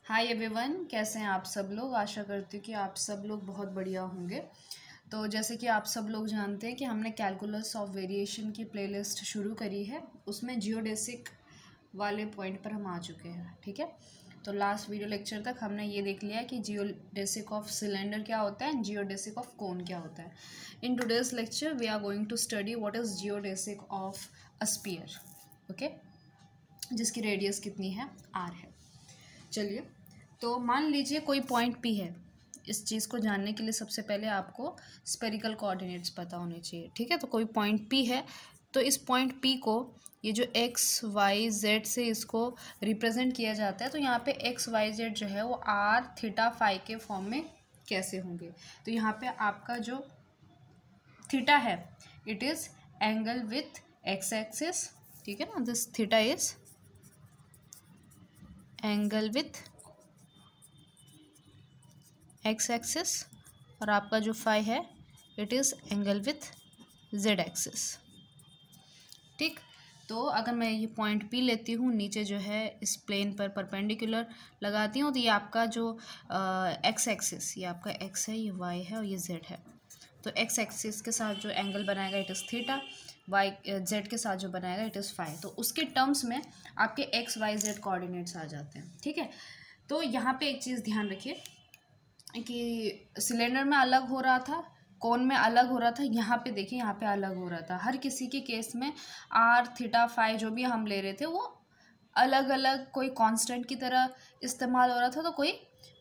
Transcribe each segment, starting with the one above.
Hi everyone, कैसे हैं आप सब लोग। आशा करती हूँ कि आप सब लोग बहुत बढ़िया होंगे। तो जैसे कि आप सब लोग जानते हैं कि हमने कैलकुलस ऑफ वेरिएशन की प्लेलिस्ट शुरू करी है। उसमें जियोडेसिक वाले पॉइंट पर हम आ चुके हैं। ठीक है, तो लास्ट वीडियो लेक्चर तक हमने ये देख लिया कि जियोडेसिक ऑफ सिलेंडर क्या होता है एंड जियोडेसिक ऑफ कोन क्या होता है। In today's lecture we are going to study what is geodesic of a sphere, okay, जिसकी रेडियस कितनी है, आर है। चलिए, तो मान लीजिए कोई पॉइंट पी है। इस चीज़ को जानने के लिए सबसे पहले आपको स्पेरिकल कोऑर्डिनेट्स पता होने चाहिए। ठीक है, तो कोई पॉइंट पी है, तो इस पॉइंट पी को ये जो एक्स वाई जेड से इसको रिप्रेजेंट किया जाता है, तो यहाँ पे एक्स वाई जेड जो है वो आर थीटा फाई के फॉर्म में कैसे होंगे। तो यहाँ पे आपका जो थीटा है it is angle with x axis. ठीक है ना, this theta is angle with x axis और आपका जो फाई है it is angle with Z axis. ठीक, तो अगर मैं ये पॉइंट पी लेती हूँ, नीचे जो है इस प्लेन पर परपेंडिकुलर लगाती हूँ, तो ये आपका जो एक्स एक्सिस, ये आपका एक्स है, ये वाई है और ये जेड है। तो एक्स एक्सिस के साथ जो एंगल बनाएगा it is theta, Y Z के साथ जो बनाएगा इट इज़ फाई। तो उसके टर्म्स में आपके एक्स वाई जेड कोऑर्डिनेट्स आ जाते हैं। ठीक है, तो यहाँ पे एक चीज़ ध्यान रखिए कि सिलेंडर में अलग हो रहा था, कोन में अलग हो रहा था, यहाँ पे देखिए यहाँ पे अलग हो रहा था। हर किसी के केस में आर थीटा फाई जो भी हम ले रहे थे वो अलग अलग, कोई कांस्टेंट की तरह इस्तेमाल हो रहा था तो कोई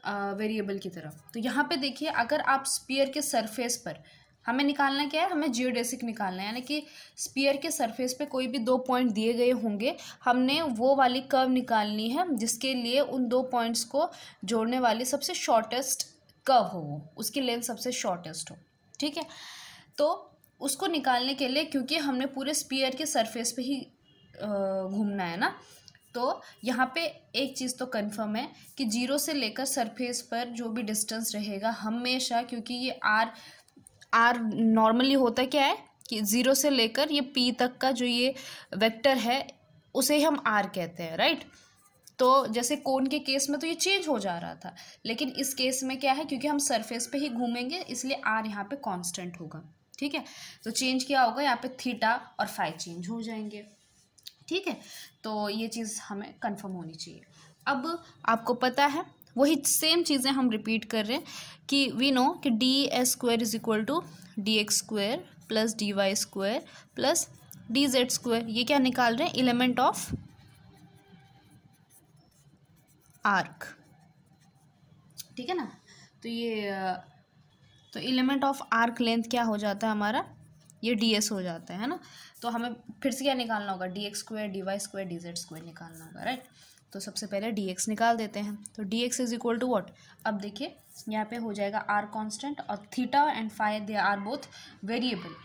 वेरिएबल की तरह। तो यहाँ पे देखिए, अगर आप स्पीयर के सरफेस पर, हमें निकालना क्या है, हमें जियोडेसिक निकालना है, यानी कि स्पीयर के सरफेस पे कोई भी दो पॉइंट दिए गए होंगे, हमने वो वाली कर्व निकालनी है जिसके लिए उन दो पॉइंट्स को जोड़ने वाली सबसे शॉर्टेस्ट कर्व हो, वो उसकी लेंथ सबसे शॉर्टेस्ट हो। ठीक है, तो उसको निकालने के लिए, क्योंकि हमने पूरे स्पीयर के सरफेस पे ही घूमना है ना, तो यहाँ पे एक चीज़ तो कंफर्म है कि जीरो से लेकर सरफेस पर जो भी डिस्टेंस रहेगा हमेशा, क्योंकि ये आर नॉर्मली होता क्या है कि ज़ीरो से लेकर ये पी तक का जो ये वेक्टर है उसे हम आर कहते हैं, राइट। तो जैसे कोन के केस में तो ये चेंज हो जा रहा था, लेकिन इस केस में क्या है, क्योंकि हम सरफेस पे ही घूमेंगे इसलिए आर यहाँ पे कांस्टेंट होगा। ठीक है, तो चेंज क्या होगा, यहाँ पे थीटा और फाई चेंज हो जाएंगे। ठीक है, तो ये चीज़ हमें कंफर्म होनी चाहिए। अब आपको पता है वही सेम चीज़ें हम रिपीट कर रहे हैं कि वी नो कि D S square is equal to D X square plus D Y square plus D Z square. ये क्या निकाल रहे हैं, एलिमेंट ऑफ आर्क। ठीक है ना, तो ये तो एलिमेंट ऑफ आर्क लेंथ क्या हो जाता है हमारा, ये डी एस हो जाता है ना। तो हमें फिर से क्या निकालना होगा, D X square D Y square D Z square निकालना होगा, राइट। तो सबसे पहले डी एक्स निकाल देते हैं। तो D X is equal to what, अब देखिए यहाँ पे हो जाएगा आर कांस्टेंट और theta and phi they are both variable.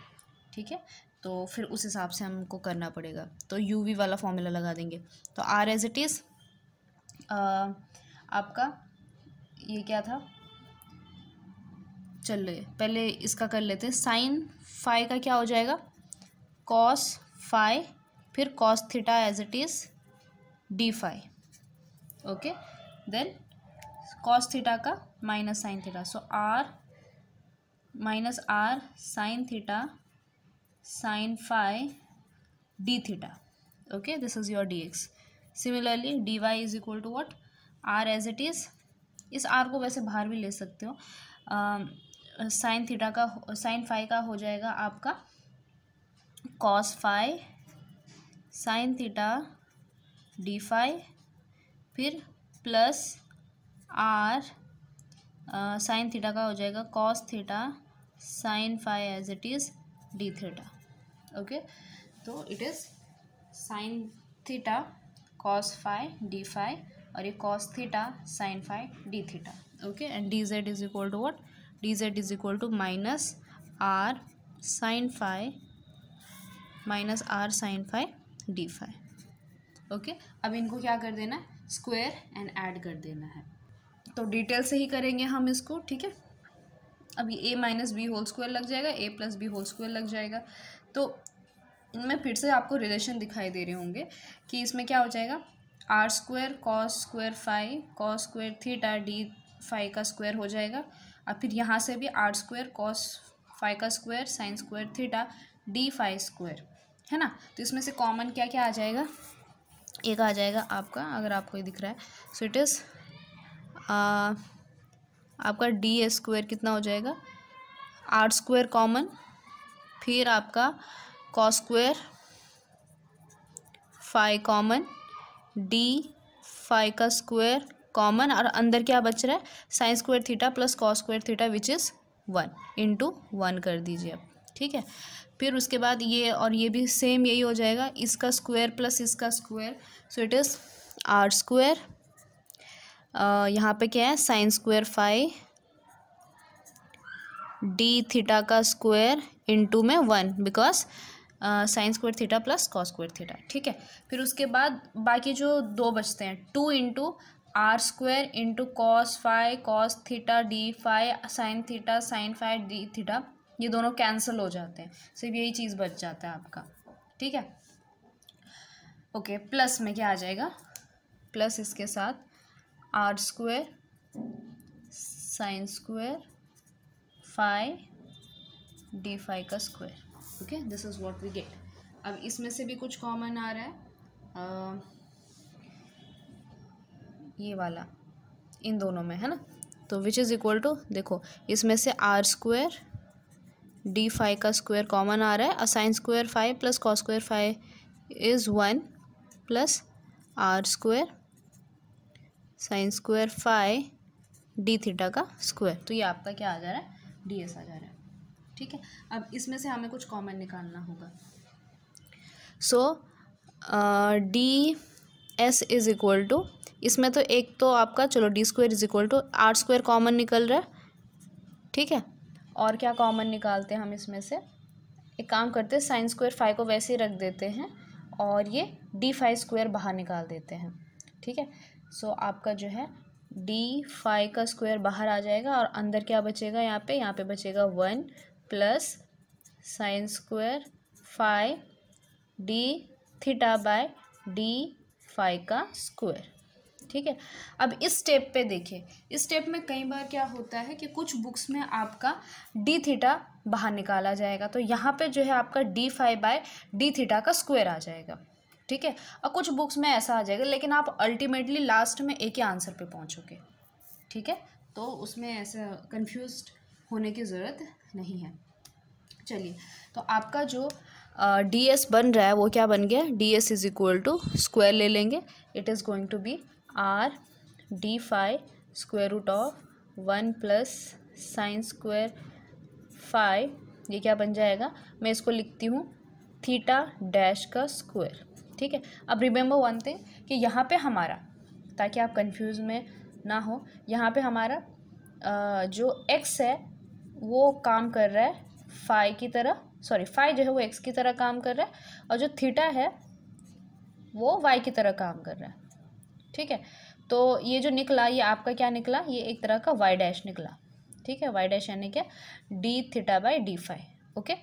ठीक है, तो फिर उस हिसाब से हमको करना पड़ेगा, तो यू वी वाला फॉर्मूला लगा देंगे। तो आर एज इट इज़ आपका ये क्या था, चलिए पहले इसका कर लेते हैं। साइन फाई का क्या हो जाएगा, कॉस फाई, फिर cos theta as it is d phi, okay. Then cos theta का minus sine theta, so r minus r sine theta sine phi D theta, okay, this is your d x. Similarly d y is equal to what, r as it is, इस r को वैसे बाहर भी ले सकते हो, sine theta का sine phi का हो जाएगा आपका cos phi sine theta D phi, फिर प्लस आर साइन थीटा का हो जाएगा cos theta sine phi as it is d theta, okay. तो it is sine theta cos phi d phi और ये cos theta sine phi D theta, okay. And d z is equal to what, d z is equal to minus r sine phi d phi, okay. अब इनको क्या कर देना है, square and add कर देना है। तो डिटेल से ही करेंगे हम इसको, ठीक है। अब ये a minus B whole square लग जाएगा, a plus B whole square लग जाएगा। तो इनमें फिर से आपको रिलेशन दिखाई दे रहे होंगे कि इसमें क्या हो जाएगा, R square cos square phi cos square theta D phi का स्क्वायर हो जाएगा। और फिर यहाँ से भी आर स्क्वायर कॉस फाई का square sine square theta D phi square, है ना। तो इसमें से कॉमन क्या क्या आ जाएगा, एक आ जाएगा आपका, अगर आपको ये दिख रहा है, सो इट इज़ आपका डी स्क्वायर कितना हो जाएगा, आर स्क्वायर कॉमन, फिर आपका cos square phi common, D phi का स्क्वायर कॉमन, और अंदर क्या बच रहा है, sine square theta plus cos square theta which is 1 into 1 कर दीजिए अब, ठीक है। फिर उसके बाद ये और ये भी सेम यही हो जाएगा, इसका स्क्वायर प्लस इसका square, so it is R square, यहाँ पे क्या है sine square phi D theta का स्क्वायर इंटू में 1 because sine square theta plus cos square theta, ठीक है। फिर उसके बाद बाकी जो दो बचते हैं 2 into R square into cos phi cos theta D phi sine phi D theta, ये दोनों कैंसिल हो जाते हैं, सिर्फ यही चीज़ बच जाता है आपका, ठीक है। ओके, प्लस में क्या आ जाएगा, प्लस इसके साथ r square sine square phi d phi का square, okay, this is what we get. अब इसमें से भी कुछ कॉमन आ रहा है, ये वाला इन दोनों में, है ना, तो विच इज़ इक्वल टू, देखो इसमें से आर स्क्वायर डी फाई का स्क्वायर कॉमन आ रहा है, और sine square phi plus cos square phi is 1 plus R square sine square phi D theta का स्क्वायर, तो ये आपका क्या आ जा रहा है, डी एस आ जा रहा है, ठीक है। अब इसमें से हमें कुछ कॉमन निकालना होगा, so d S is equal to, इसमें तो एक तो आपका चलो d square is equal to are square common निकल रहा है, ठीक है। और क्या कॉमन निकालते हैं हम इसमें से, एक काम करते हैं साइन स्क्वायर फाई को वैसे ही रख देते हैं और ये डी फाई स्क्वायर बाहर निकाल देते हैं, ठीक है। सो आपका जो है डी फाई का स्क्वायर बाहर आ जाएगा और अंदर क्या बचेगा, यहाँ पे बचेगा 1 plus sine square phi D theta by D phi का स्क्वायर, ठीक है। अब इस स्टेप पे देखिए, इस स्टेप में कई बार क्या होता है कि कुछ बुक्स में आपका डी थीटा बाहर निकाला जाएगा, तो यहाँ पे जो है आपका D phi by D theta का स्क्वायर आ जाएगा, ठीक है। और कुछ बुक्स में ऐसा आ जाएगा, लेकिन आप अल्टीमेटली लास्ट में एक ही आंसर पे पहुँचोगे, ठीक है। तो उसमें ऐसा कंफ्यूज्ड होने की ज़रूरत नहीं है। चलिए, तो आपका जो डी एस बन रहा है वो क्या बन गया, D S is equal to square ले लेंगे, it is going to be R D phi square root of 1 plus sine square phi, ये क्या बन जाएगा, मैं इसको लिखती हूँ थीटा डैश का स्क्वायर, ठीक है। अब रिमेंबर वन थिंग कि यहाँ पे हमारा, ताकि आप कंफ्यूज में ना हो, यहाँ पे हमारा जो x है वो काम कर रहा है फाई की तरह, सॉरी फाई जो है वो x की तरह काम कर रहा है, और जो थीटा है वो y की तरह काम कर रहा है, ठीक है। तो ये जो निकला ये आपका क्या निकला, ये एक तरह का y डैश निकला, ठीक है। y डैश यानी क्या, D theta by D phi, okay.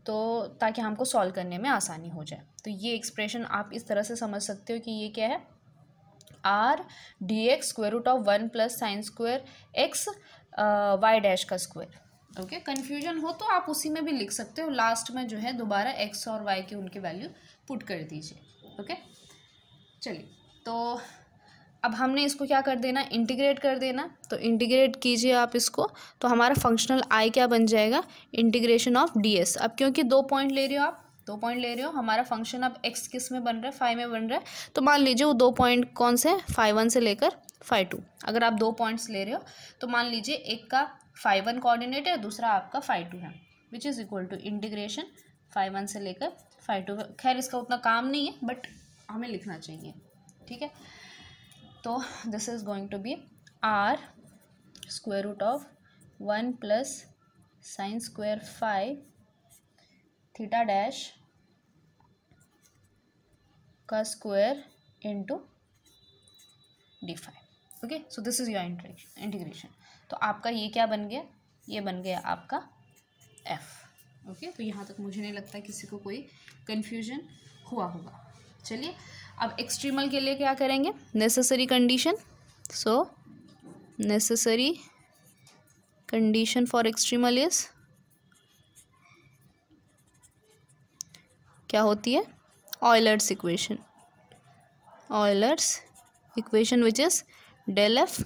तो ताकि हमको सॉल्व करने में आसानी हो जाए, तो ये एक्सप्रेशन आप इस तरह से समझ सकते हो कि ये क्या है, R D X square root of 1 plus sine square X Y dash का स्क्वायर, ओके। कन्फ्यूजन हो तो आप उसी में भी लिख सकते हो, लास्ट में जो है दोबारा एक्स और वाई की उनकी वैल्यू पुट कर दीजिए, ओके। चलिए, तो अब हमने इसको क्या कर देना, इंटीग्रेट कर देना, तो इंटीग्रेट कीजिए आप इसको, तो हमारा फंक्शनल आई क्या बन जाएगा, इंटीग्रेशन ऑफ डी एस। अब क्योंकि 2 पॉइंट ले रहे हो आप, 2 पॉइंट ले रहे हो, हमारा फंक्शन अब एक्स किस में बन रहा है, फाई में बन रहा है, तो मान लीजिए वो 2 पॉइंट कौन से, फाई 1 से लेकर फाई 2। अगर आप 2 पॉइंट्स ले रहे हो तो मान लीजिए एक का फाई 1 कोऑर्डिनेट है, दूसरा आपका फाई 2 है, which is equal to integration phi 1 से लेकर फाई 2। खैर इसका उतना काम नहीं है बट हमें लिखना चाहिए, ठीक है। तो this is going to be r square root of 1 plus sine square phi theta dash का square into d phi, okay. So this is your integration. तो आपका ये क्या बन गया, ये बन गया आपका एफ, ओके। तो यहाँ तक मुझे नहीं लगता किसी को कोई कन्फ्यूजन हुआ होगा, चलिए अब एक्सट्रीमल के लिए क्या करेंगे, necessary condition. So necessary condition for extremal is क्या होती है, Euler's equation. Euler's equation which is del F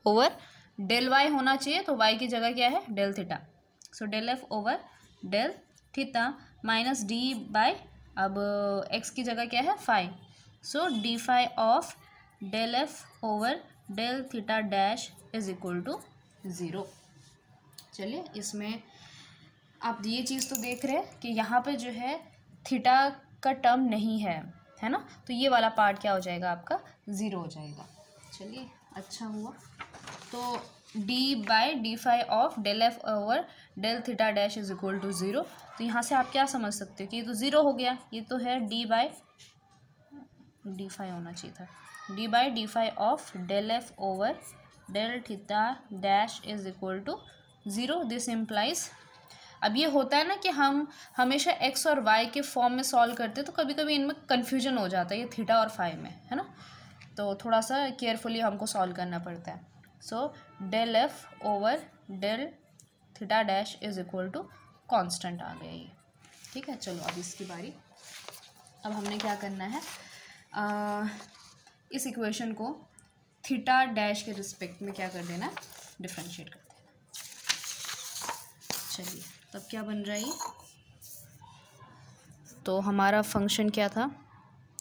over del y होना चाहिए, तो वाई की जगह क्या है, del theta. So del F over del theta minus d by, अब एक्स की जगह क्या है, phi. So d phi of del F over del theta dash is equal to 0। चलिए इसमें आप ये चीज़ तो देख रहे हैं कि यहाँ पे जो है थीटा का टर्म नहीं है, है ना, तो ये वाला पार्ट क्या हो जाएगा आपका, 0 हो जाएगा। चलिए अच्छा हुआ। तो D by D phi of del F over del theta dash is equal to 0। तो यहाँ से आप क्या समझ सकते हो कि ये तो 0 हो गया, ये तो है डी बाई डी फाई होना चाहिए था, D by D phi of del F over del theta dash is equal to 0। This implies, अब ये होता है ना कि हम हमेशा एक्स और वाई के फॉर्म में सॉल्व करते हैं, तो कभी कभी इनमें कन्फ्यूजन हो जाता है ये थीटा और फाई में, है ना, तो थोड़ा सा केयरफुली हमको सॉल्व करना पड़ता है। So del F over del theta dash is equal to constant आ गया ये, ठीक है। चलो अब इसकी बारी, अब हमने क्या करना है, इस इक्वेशन को थीटा डैश के रिस्पेक्ट में क्या कर देना, डिफरेंशिएट कर देना। चलिए तब क्या बन रहा है ये, तो हमारा फंक्शन क्या था,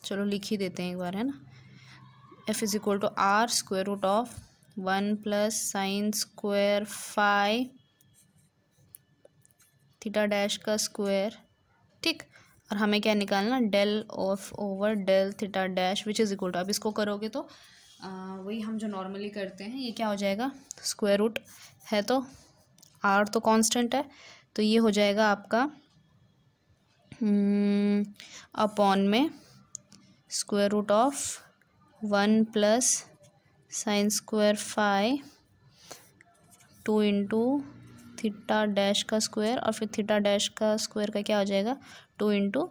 चलो लिख ही देते हैं एक बार, है ना, F is equal to are square root of 1 plus sine square phi theta dash का स्क्वायर, ठीक। और हमें क्या निकालना, del of over del theta dash which is equal to, अब इसको करोगे तो वही हम जो नॉर्मली करते हैं, ये क्या हो जाएगा, स्क्वायर रूट है तो आर तो कांस्टेंट है, तो ये हो जाएगा आपका अपॉन में square root of 1 plus sine square phi 2 into theta dash का स्क्वायर, और फिर थीटा डैश का स्क्वायर का क्या हो जाएगा, 2 इंटू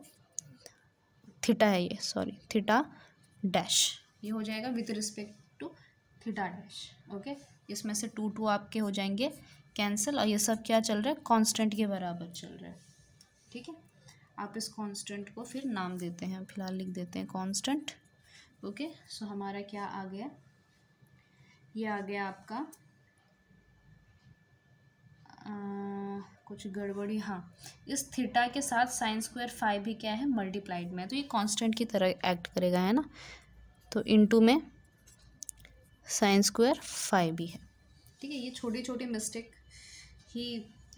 थीटा है ये, सॉरी थीटा डैश, ये हो जाएगा with respect to theta dash. Okay, इसमें से 2 आपके हो जाएंगे कैंसिल, और ये सब क्या चल रहा है, कांस्टेंट के बराबर चल रहा है, ठीक है। आप इस कांस्टेंट को फिर नाम देते हैं, फिलहाल लिख देते हैं कांस्टेंट। ओके, सो हमारा क्या आ गया, ये आ गया आपका कुछ गड़बड़ी, हाँ, इस थीटा के साथ साइन स्क्वायर फाई भी क्या है, मल्टीप्लाइड में, तो ये कांस्टेंट की तरह एक्ट करेगा, है ना, तो इनटू में साइन स्क्वायर फाई भी है, ठीक है। ये छोटी छोटी मिस्टेक ही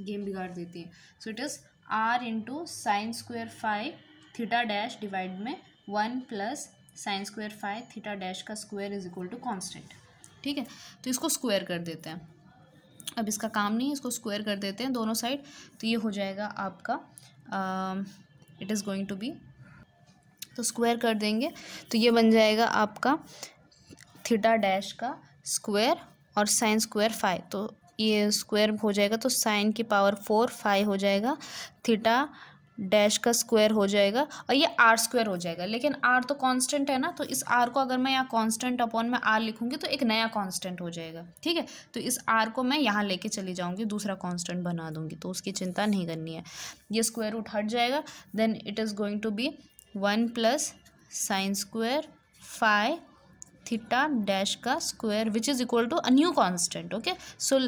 गेम बिगाड़ देती है। So it is r into sine square phi theta dash divide में 1 plus sine square phi theta dash का square is equal to constant, ठीक है। तो इसको स्क्वायर कर देते हैं, अब इसका काम नहीं है, इसको स्क्वायर कर देते हैं दोनों साइड, तो ये हो जाएगा आपका it is going to be, तो स्क्वायर कर देंगे तो ये बन जाएगा आपका थीटा डैश का स्क्वायर और साइन स्क्वायर फाई, तो ये स्क्वायर हो जाएगा तो साइन की पावर 4 फाई हो जाएगा, थीटा डैश का स्क्वायर हो जाएगा, और ये आर स्क्वायर हो जाएगा, लेकिन आर तो कांस्टेंट है ना, तो इस आर को अगर मैं यहाँ कांस्टेंट अपॉन में आर लिखूंगी तो एक नया कांस्टेंट हो जाएगा, ठीक है। तो इस आर को मैं यहाँ लेके चली जाऊँगी, दूसरा कांस्टेंट बना दूँगी, तो उसकी चिंता नहीं करनी है, ये स्क्वायर रूट हट जाएगा, then it is going to be 1 plus sine square phi theta dash का square which is equal to a new constant. Okay, so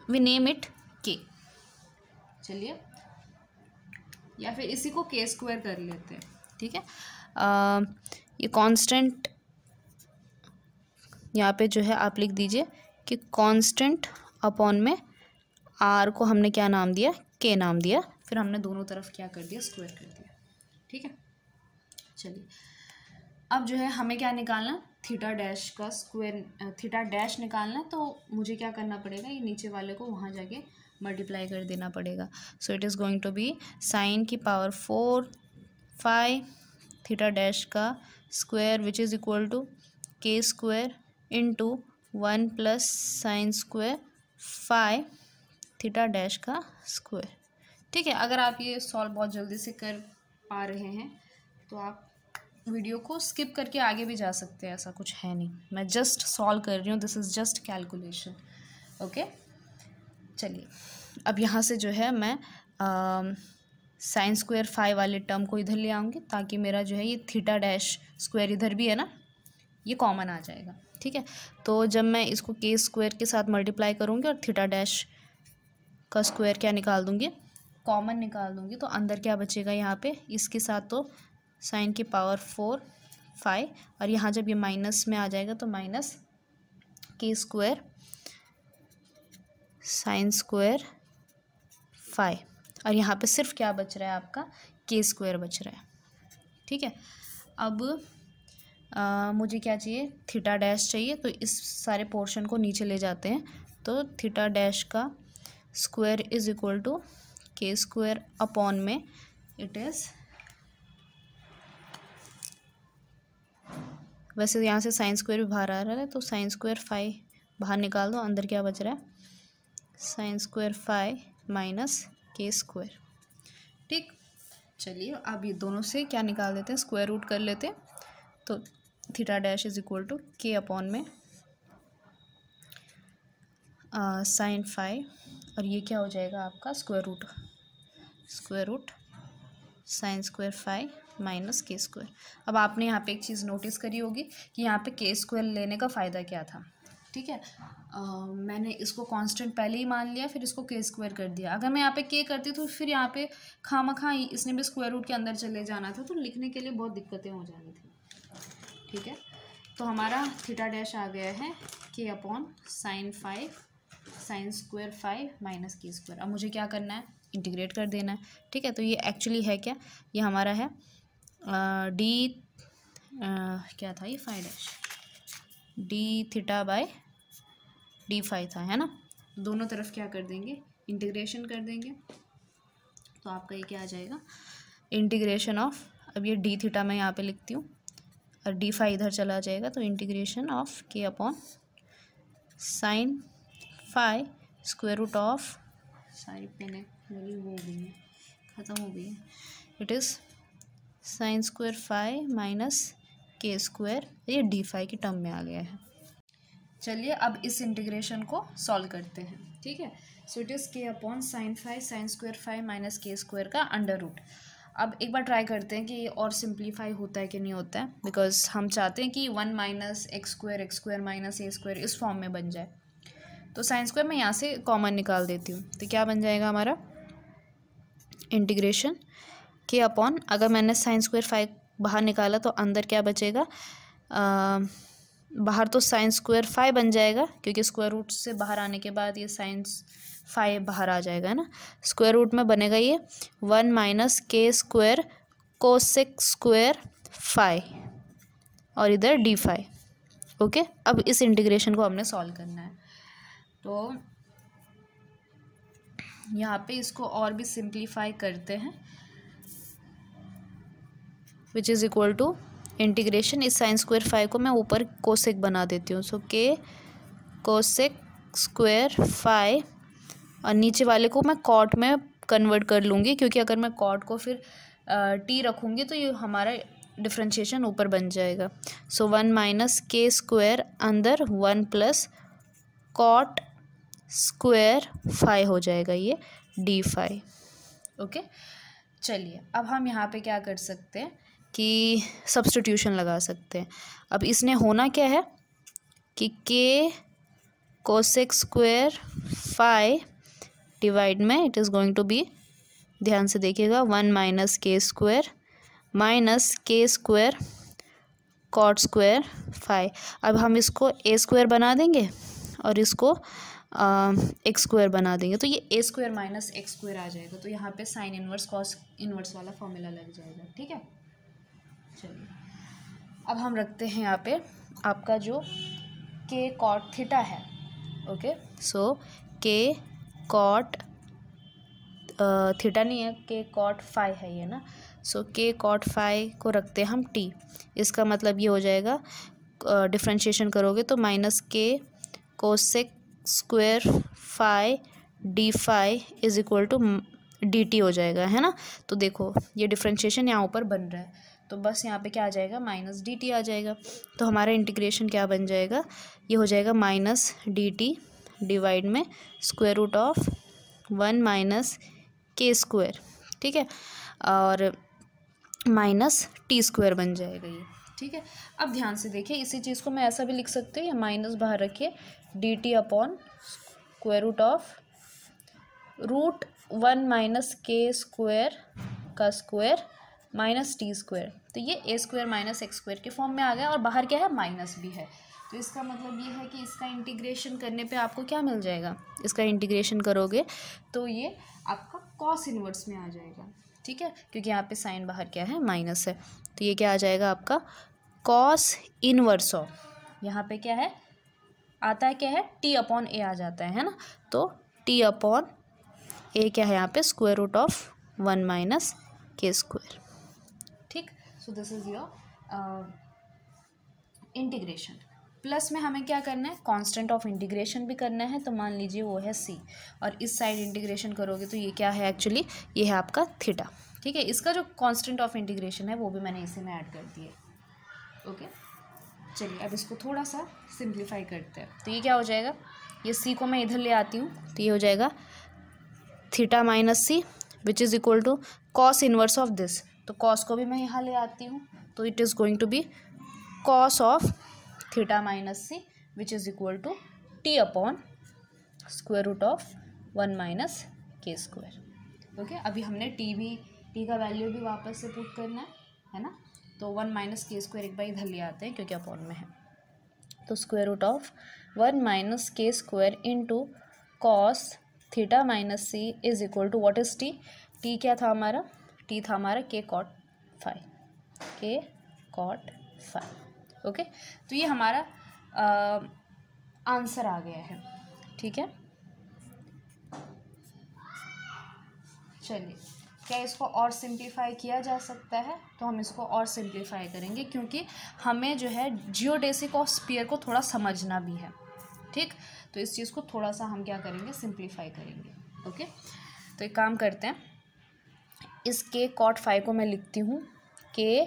we name it k, चलिए, या फिर इसी को के स्क्वायर कर लेते हैं, ठीक है। ये कांस्टेंट यहाँ पे जो है आप लिख दीजिए कि कांस्टेंट अपॉन में आर को हमने क्या नाम दिया, के नाम दिया, फिर हमने दोनों तरफ क्या कर दिया, स्क्वायर कर दिया, ठीक है। चलिए अब जो है हमें क्या निकालना, थीटा डैश का स्क्वायर, थीटा डैश निकालना है, तो मुझे क्या करना पड़ेगा, ये नीचे वाले को वहाँ जाके मल्टीप्लाई कर देना पड़ेगा। So it is going to be sine की पावर 4 फाई थीटा डैश का square which is equal to k square into 1 plus sine square phi theta dash का स्क्वायर, ठीक है। अगर आप ये सॉल्व बहुत जल्दी से कर पा रहे हैं तो आप वीडियो को स्किप करके आगे भी जा सकते हैं, ऐसा कुछ है नहीं, मैं जस्ट सॉल्व कर रही हूँ, this is just calculation. Okay, चलिए अब यहाँ से जो है मैं साइन स्क्वायर फाई वाले टर्म को इधर ले आऊँगी, ताकि मेरा जो है ये थीटा डैश स्क्वायर इधर भी है ना, ये कॉमन आ जाएगा। ठीक है, तो जब मैं इसको के स्क्वायर के साथ मल्टीप्लाई करूँगी और थीटा डैश का स्क्वायर क्या निकाल दूँगी, कॉमन निकाल दूँगी, तो अंदर क्या बचेगा यहाँ पे, इसके साथ तो साइन की पावर 4 फाई, और यहाँ जब ये माइनस में आ जाएगा तो माइनस के स्क्वायर साइन स्क्वायर फाई, और यहाँ पे सिर्फ क्या बच रहा है आपका, के स्क्वायर बच रहा है। ठीक है, अब मुझे क्या चाहिए, थीटा डैश चाहिए, तो इस सारे पोर्शन को नीचे ले जाते हैं, तो थीटा डैश का square is equal to k square upon में इट इज़, वैसे यहाँ से साइन स्क्वायर भी बाहर आ रहा है, तो साइन स्क्वायर फाई बाहर निकाल दो, अंदर क्या बच रहा है, साइन स्क्वायर फाई माइनस के स्क्वायर। ठीक, चलिए अब ये दोनों से क्या निकाल देते हैं, स्क्वायर रूट कर लेते हैं, तो theta dash is equal to K upon में साइन फाई, और ये क्या हो जाएगा आपका square root sine square phi minus के स्क्वायर। अब आपने यहाँ पे एक चीज़ नोटिस करी होगी कि यहाँ पे के स्क्वायर लेने का फ़ायदा क्या था। ठीक है, मैंने इसको कांस्टेंट पहले ही मान लिया, फिर इसको के स्क्वायर कर दिया। अगर मैं यहाँ पे के करती तो फिर यहाँ पे खामखा इसने भी स्क्वायर रूट के अंदर चले जाना था, तो लिखने के लिए बहुत दिक्कतें हो जानी थी। ठीक है, तो हमारा थीटा डैश आ गया है के upon sign square five minus के स्क्वायर। अब मुझे क्या करना है, इंटीग्रेट कर देना है। ठीक है, तो ये एक्चुअली है क्या, ये हमारा है डी क्या था ये, five dash D theta by D five था, है ना। दोनों तरफ क्या कर देंगे, इंटीग्रेशन कर देंगे, तो आपका ये क्या आ जाएगा, इंटीग्रेशन ऑफ, अब ये डी थीटा मैं यहाँ पे लिखती हूँ और डी फाइव इधर चला जाएगा, तो integration of K upon sine phi square root of, सारी पेने मेरी वो हो गई है, ख़त्म हो गई है, it is sign square five minus के स्क्वायर, ये डी फाइव की टर्म में आ गया है। चलिए अब इस इंटीग्रेशन को सॉल्व करते हैं। ठीक है, सो इट इज़ के upon sign square five minus के स्क्वायर का अंडर रूट। अब एक बार ट्राई करते हैं कि ये और सिंप्लीफाई होता है कि नहीं होता है, बिकॉज हम चाहते हैं कि 1 माइनस एक्स स्क्वायर माइनस ए स्क्वायर इस फॉर्म में बन जाए। तो साइन स्क्वायर मैं यहाँ से कॉमन निकाल देती हूँ, तो क्या बन जाएगा हमारा, इंटीग्रेशन के अपॉन, अगर मैंने साइन स्क्वायर फाइव बाहर निकाला तो अंदर क्या बचेगा, बाहर तो साइन स्क्वायर फाइव बन जाएगा, क्योंकि स्क्वायर रूट से बाहर आने के बाद ये साइन फाइव बाहर आ जाएगा, है ना। स्क्वायर रूट में बनेगा ये 1 माइनस के स्क्वायर कोसेक स्क्वायर फाइव, और इधर डी फाइव। ओके, अब इस इंटीग्रेशन को हमने सॉल्व करना है, तो यहाँ पे इसको और भी सिंप्लीफाई करते हैं, which is equal to integration, इस साइन स्क्वायर फाइव को मैं ऊपर कोसेक बना देती हूँ, सो के कोसेक स्क्वायर फाइव, और नीचे वाले को मैं कॉट में कन्वर्ट कर लूँगी, क्योंकि अगर मैं कॉट को फिर टी रखूँगी तो ये हमारा डिफ्रेंशिएशन ऊपर बन जाएगा। सो 1 माइनस के स्क्वायर अंदर 1 प्लस कॉट स्क्वायर फाइव हो जाएगा ये डी फाइव। ओके, चलिए अब हम यहाँ पे क्या कर सकते हैं कि सब्स्टिट्यूशन लगा सकते हैं। अब इसने होना क्या है कि K cosec square phi divide में it is going to be, ध्यान से देखिएगा, 1 माइनस के स्क्वायर माइनस के स्क्वायर कॉट स्क्वायर फाइव। अब हम इसको ए स्क्वायर बना देंगे और इसको एक्स स्क्वायर बना देंगे, तो ये A square minus X square आ जाएगा, तो यहाँ पे साइन इनवर्स कॉस इनवर्स वाला फॉर्मूला लग जाएगा। ठीक है, चलिए अब हम रखते हैं यहाँ पे आपका जो के कॉट थीटा है। ओके, सो के कॉट थीटा नहीं है, के कॉट फाइव है ये ना, सो के कॉट फाइव को रखते हैं हम टी। इसका मतलब ये हो जाएगा, डिफ्रेंशिएशन करोगे तो minus K cosec square phi D phi is equal to D T हो जाएगा, है ना। तो देखो ये डिफ्रेंशिएशन यहाँ ऊपर बन रहा है, तो बस यहाँ पे क्या आ जाएगा, माइनस डी टी आ जाएगा। तो हमारा इंटीग्रेशन क्या बन जाएगा, ये हो जाएगा माइनस डी टी डिवाइड में स्क्वायर रूट ऑफ 1 माइनस के स्क्वायर, ठीक है, और माइनस टी स्क्वायर बन जाएगा ये, ठीक है। अब ध्यान से देखिए, इसी चीज़ को मैं ऐसा भी लिख सकती हूँ, या माइनस बाहर रखिए, D T upon square root of root 1 minus के स्क्वायर का स्क्वायर माइनस टी स्क्वायर। तो ये A square minus X square के फॉर्म में आ गया, और बाहर क्या है, माइनस भी है। तो इसका मतलब ये है कि इसका इंटीग्रेशन करने पे आपको क्या मिल जाएगा, इसका इंटीग्रेशन करोगे तो ये आपका कॉस इनवर्स में आ जाएगा, ठीक है, क्योंकि यहाँ पे साइन बाहर क्या है, माइनस है। तो ये क्या आ जाएगा आपका कॉस इनवर्स ऑफ, यहाँ पे क्या है आता है, क्या है, टी अपॉन ए आ जाता है ना। तो टी अपॉन ए क्या है यहाँ पे, स्क्वायर रूट ऑफ 1 माइनस के स्क्वायर, ठीक। सो this is your integration. Plus में हमें क्या करना है, कांस्टेंट ऑफ इंटीग्रेशन भी करना है। तो मान लीजिए वो है सी, और इस साइड इंटीग्रेशन करोगे तो ये क्या है, एक्चुअली ये है आपका थीटा, ठीक है। इसका जो कांस्टेंट ऑफ इंटीग्रेशन है वो भी मैंने इसी में ऐड कर दिया। ओके, चलिए अब इसको थोड़ा सा सिंप्लीफाई करते हैं। तो ये क्या हो जाएगा, ये सी को मैं इधर ले आती हूँ, तो ये हो जाएगा theta minus C which is equal to cos inverse of this. तो कॉस को भी मैं यहाँ ले आती हूँ, तो it is going to be cos of theta minus C which is equal to T upon square root of 1 minus के स्क्वायर। ओके, अभी हमने टी का वैल्यू भी वापस से पुट करना है ना। तो 1 माइनस के स्क्वायर एक बार इधर ले आते हैं क्योंकि अपॉन में है। तो स्क्वायर रूट ऑफ 1 माइनस के square into cos theta minus c is equal to what is t, t क्या था हमारा, टी था हमारा k cot phi, k cot phi. Okay, तो ये हमारा आंसर आ गया है, ठीक है। चलिए, क्या इसको और सिंप्लीफाई किया जा सकता है, तो हम इसको और सिंप्लीफाई करेंगे, क्योंकि हमें जो है जियोडेसिक ऑफ स्फीयर को थोड़ा समझना भी है, ठीक। तो इस चीज़ को थोड़ा सा हम क्या करेंगे, सिंप्लीफाई करेंगे। ओके, तो एक काम करते हैं, इस के कॉट फाइव को मैं लिखती हूँ, के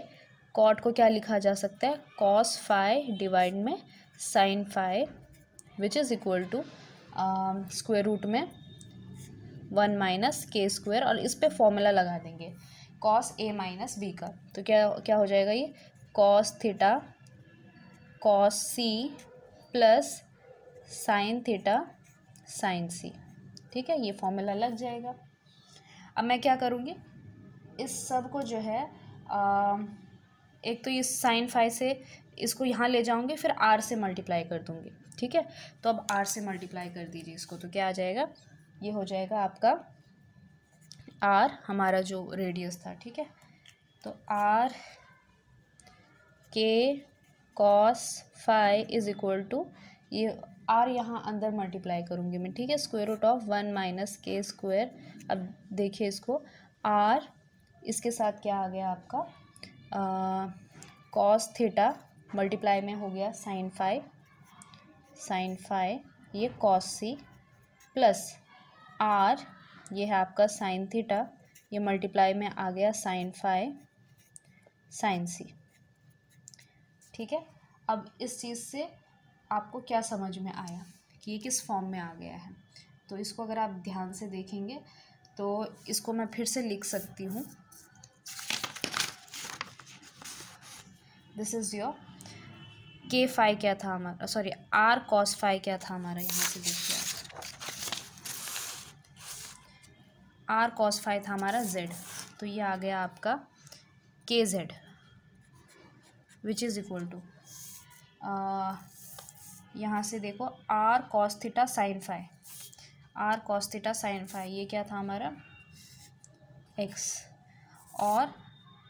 कॉट को क्या लिखा जा सकता है, कॉस फाइव डिवाइड में sine phi which is equal to square root में 1 माइनस के स्क्वायर, और इस पे फॉर्मूला लगा देंगे कॉस ए माइनस बी का। तो क्या क्या हो जाएगा, ये cos theta cos c plus sine theta sine c, ठीक है, ये फॉर्मूला लग जाएगा। अब मैं क्या करूँगी, इस सब को जो है एक तो ये साइन फाइव से इसको यहाँ ले जाऊँगी, फिर आर से मल्टीप्लाई कर दूँगी, ठीक है। तो अब आर से मल्टीप्लाई कर दीजिए इसको, तो क्या आ जाएगा, ये हो जाएगा आपका आर हमारा जो रेडियस था, ठीक है। तो r k cos phi is equal to, ये आर यहाँ अंदर मल्टीप्लाई करूँगी मैं, ठीक है, स्क्वायर रूट ऑफ 1 माइनस के स्क्वायर। अब देखिए इसको, आर इसके साथ क्या आ गया आपका कॉस थीटा मल्टीप्लाई में हो गया साइन फाइव, ये कॉस सी प्लस आर ये है आपका साइन थीटा, ये मल्टीप्लाई में आ गया साइन फाइव साइन सी, ठीक है। अब इस चीज़ से आपको क्या समझ में आया कि ये किस फॉर्म में आ गया है। तो इसको अगर आप ध्यान से देखेंगे तो इसको मैं फिर से लिख सकती हूँ, दिस इज़ योर के फाइव क्या था हमारा, सॉरी आर कॉस फाइव क्या था हमारा, यहाँ से देखिए आर कॉस फाइव था हमारा जेड, तो ये आ गया आपका k z which is equal to यहाँ से देखो r cos theta sine phi, r cos theta sine phi ये क्या था हमारा एक्स, और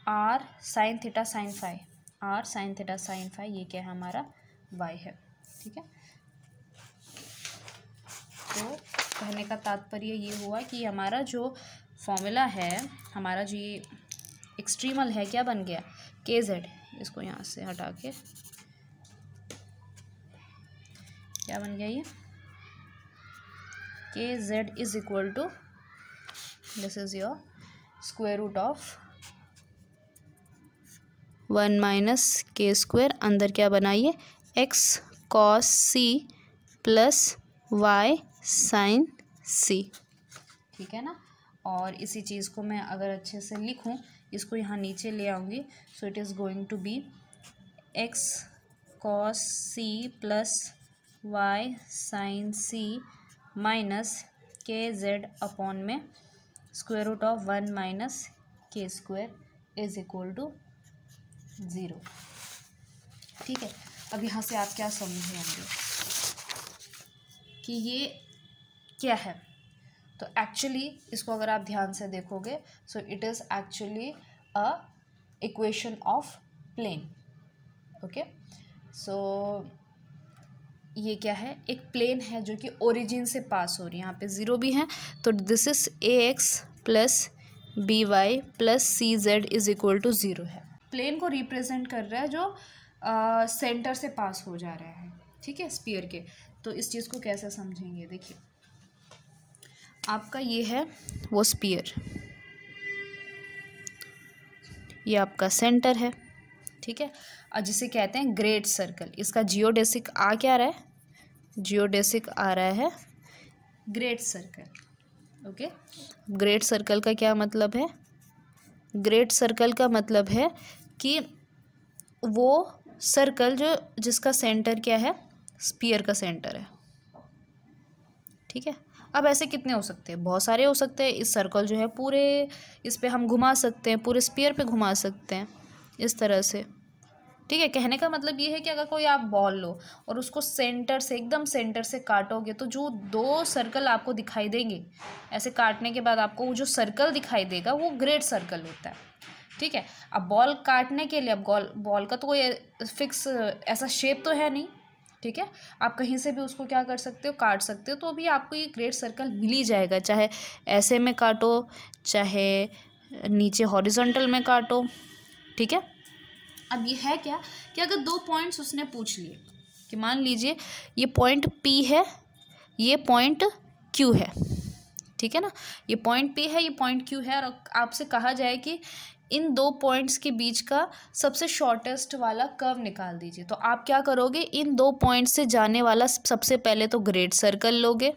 r sine theta sine phi, r sine theta sine phi ये क्या है हमारा वाई है, ठीक है। तो कहने का तात्पर्य ये हुआ कि हमारा जो फॉर्मूला है, हमारा जो ये एक्सट्रीमल है क्या बन गया, के जेड, इसको यहाँ से हटा के क्या बन गया, ये k z is equal to, this is your square root of 1 minus के स्क्वायर, अंदर क्या बनाइए x cos c plus y sin c, ठीक है ना। और इसी चीज़ को मैं अगर अच्छे से लिखूं, इसको यहाँ नीचे ले आऊँगी, so it is going to be x cos c plus y sin c minus k z upon में स्क्वायर रूट ऑफ 1 माइनस के स्क्वायर इज इक्वल टू 0, ठीक है। अब यहाँ से आप क्या समझेंगे कि ये क्या है। तो एक्चुअली इसको अगर आप ध्यान से देखोगे, so it is actually a equation of plane, okay. So ये क्या है, एक प्लेन है जो कि ओरिजिन से पास हो रही है, यहाँ पे ज़ीरो भी है, तो this is a x plus b y plus c z is equal to 0 है। प्लेन को रिप्रेजेंट कर रहा है जो सेंटर से पास हो जा रहा है, ठीक है, स्फीयर के। तो इस चीज़ को कैसे समझेंगे, देखिए आपका ये है वो स्फीयर, ये आपका सेंटर है, ठीक है, और जिसे कहते हैं ग्रेट सर्कल। इसका जियोडेसिक आ क्या रहा है, जियोडेसिक आ रहा है great circle, okay. Great circle का क्या मतलब है, ग्रेट सर्कल का मतलब है कि वो सर्कल जो जिसका सेंटर क्या है, स्फीयर का सेंटर है, ठीक है। अब ऐसे कितने हो सकते हैं, बहुत सारे हो सकते हैं। इस सर्कल जो है पूरे इस पे हम घुमा सकते हैं, पूरे स्फीयर पे घुमा सकते हैं इस तरह से, ठीक है। कहने का मतलब ये है कि अगर कोई आप बॉल लो और उसको सेंटर से, एकदम सेंटर से काटोगे, तो जो दो सर्कल आपको दिखाई देंगे, ऐसे काटने के बाद आपको वो जो सर्कल दिखाई देगा वो ग्रेट सर्कल होता है, ठीक है। अब बॉल काटने के लिए, अब बॉल का तो कोई फिक्स ऐसा शेप तो है नहीं, ठीक है, आप कहीं से भी उसको क्या कर सकते हो, काट सकते हो, तो भी आपको ये ग्रेट सर्कल मिल ही जाएगा, चाहे ऐसे में काटो, चाहे नीचे हॉरिजॉन्टल में काटो, ठीक है। अब ये है क्या कि अगर दो पॉइंट्स उसने पूछ लिए कि मान लीजिए ये पॉइंट P है, ये पॉइंट Q है, ठीक है ना, ये पॉइंट P है, ये पॉइंट Q है, और आपसे कहा जाए कि इन दो पॉइंट्स के बीच का सबसे शॉर्टेस्ट वाला कर्व निकाल दीजिए, तो आप क्या करोगे, इन दो पॉइंट से जाने वाला सबसे पहले तो ग्रेट सर्कल लोगे,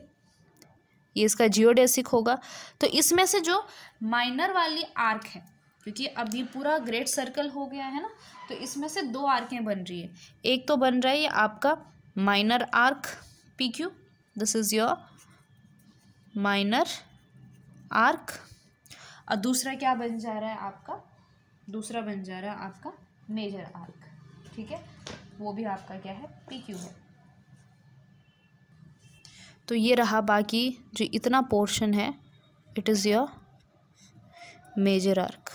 ये इसका जियोडेसिक होगा। तो इसमें से जो माइनर वाली आर्क है, क्योंकि अब ये पूरा ग्रेट सर्कल हो गया है ना, तो इसमें से दो आर्कें बन रही है। एक तो बन रहा है ये आपका minor arc P Q, this is your minor arc, और दूसरा क्या बन जा रहा है आपका, दूसरा बन जा रहा है आपका मेजर आर्क, ठीक है, वो भी आपका क्या है, पी क्यू है। तो ये रहा, बाकी जो इतना पोर्शन है it is your major arc,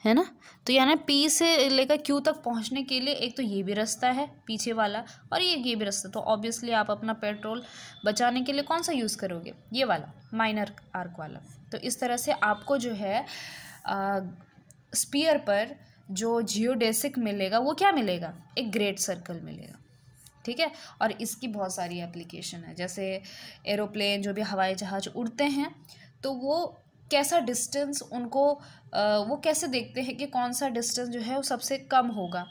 है ना। तो यानी पी से लेकर क्यू तक पहुंचने के लिए एक तो ये भी रास्ता है पीछे वाला, और ये भी रास्ता, तो ऑब्वियसली आप अपना पेट्रोल बचाने के लिए कौन सा यूज़ करोगे, ये वाला माइनर आर्क वाला। तो इस तरह से आपको जो है स्फीयर पर जो जियोडेसिक मिलेगा वो क्या मिलेगा, एक ग्रेट सर्कल मिलेगा, ठीक है। और इसकी बहुत सारी एप्लीकेशन है, जैसे एरोप्लेन, जो भी हवाई जहाज़ उड़ते हैं, तो वो कैसा डिस्टेंस उनको वो कैसे देखते हैं कि कौन सा डिस्टेंस जो है वो सबसे कम होगा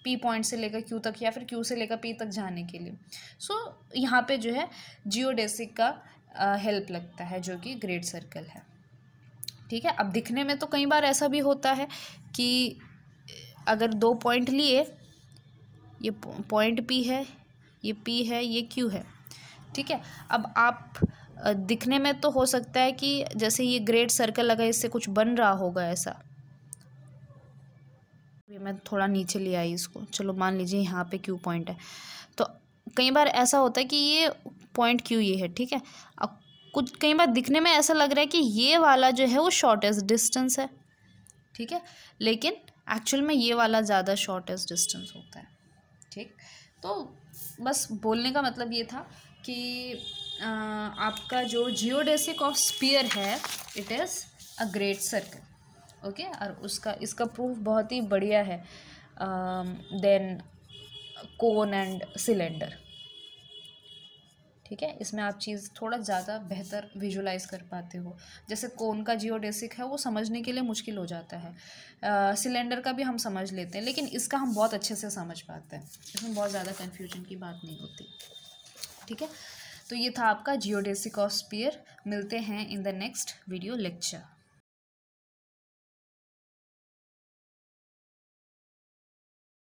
पी पॉइंट से लेकर क्यू तक, या फिर क्यू से लेकर पी तक जाने के लिए। सो यहाँ पे जो है जियोडेसिक का हेल्प लगता है, जो कि ग्रेट सर्कल है, ठीक है। अब दिखने में तो कई बार ऐसा भी होता है कि अगर दो पॉइंट लिए, ये पॉइंट पी है, ये पी है, ये क्यू है, ठीक है। अब आप दिखने में तो हो सकता है कि जैसे ये ग्रेट सर्कल लगा, इससे कुछ बन रहा होगा ऐसा, मैं थोड़ा नीचे ले आई इसको, चलो मान लीजिए यहाँ पे क्यू पॉइंट है, तो कई बार ऐसा होता है कि ये पॉइंट क्यू ये है, ठीक है। अब कुछ कई बार दिखने में ऐसा लग रहा है कि ये वाला जो है वो शॉर्टेस्ट डिस्टेंस है, ठीक है, लेकिन एक्चुअल में ये वाला ज़्यादा शॉर्टेस्ट डिस्टेंस होता है, ठीक। तो बस बोलने का मतलब ये था कि आपका जो जियोडेसिक ऑफ स्फीयर है it is a great circle, okay. और इसका प्रूफ बहुत ही बढ़िया है देन कोन एंड सिलेंडर, ठीक। ठीक है, इसमें आप चीज़ थोड़ा ज़्यादा बेहतर विजुलाइज कर पाते हो। जैसे कोन का जियोडेसिक है वो समझने के लिए मुश्किल हो जाता है, सिलेंडर का भी हम समझ लेते हैं, लेकिन इसका हम बहुत अच्छे से समझ पाते हैं, इसमें बहुत ज़्यादा कन्फ्यूजन की बात नहीं होती। ठीक है, तो ये था आपका जियोडेसिक ऑफ स्फीयर। मिलते हैं in the next video lecture.